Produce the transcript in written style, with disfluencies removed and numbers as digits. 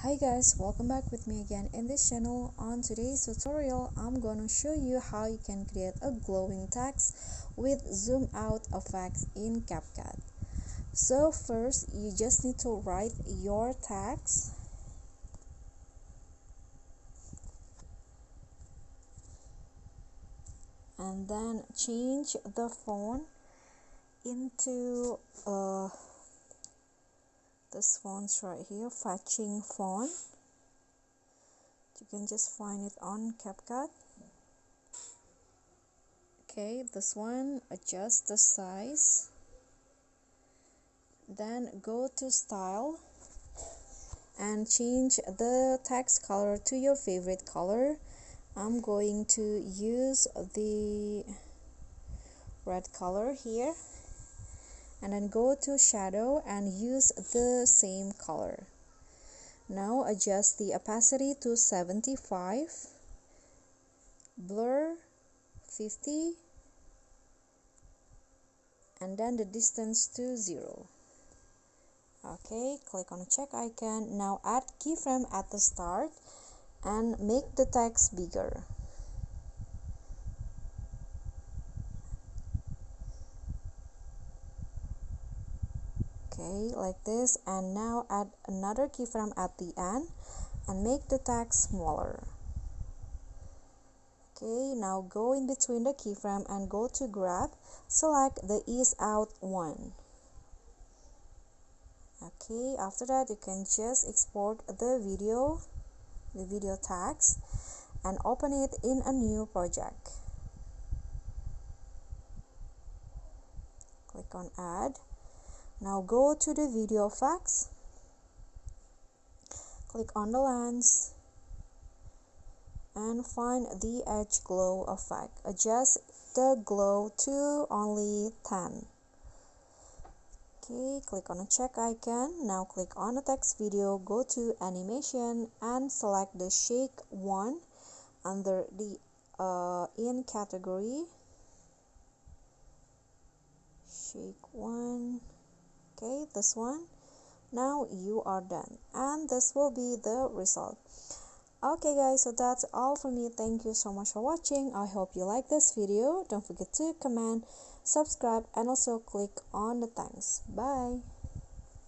Hi guys, welcome back with me again in this channel. On today's tutorial, I'm gonna show you how you can create a glowing text with zoom out effects in CapCut. So first, you just need to write your text. And then change the font into this font right here, fetching font. You can just find it on CapCut. Okay, this one, adjust the size, then go to style and change the text color to your favorite color. I'm going to use the red color here, and then go to shadow and use the same color. Now adjust the opacity to 75, blur 50, and then the distance to 0. Okay, click on the check icon. Now add keyframe at the start and make the text bigger. Okay, like this, and now add another keyframe at the end and make the text smaller. Okay, now go in between the keyframe and go to grab, select the ease out one. Okay, after that you can just export the video text and open it in a new project. Click on add. Now go to the video effects, click on the lens and find the edge glow effect. Adjust the glow to only 10. Okay, click on the check icon. Now click on the text video, go to animation and select the shake one under the in category. Shake one. Okay, this one. Now you are done, and this will be the result. Okay guys, so that's all for me. Thank you so much for watching. I hope you like this video. Don't forget to comment, subscribe, and also click on the thanks. Bye.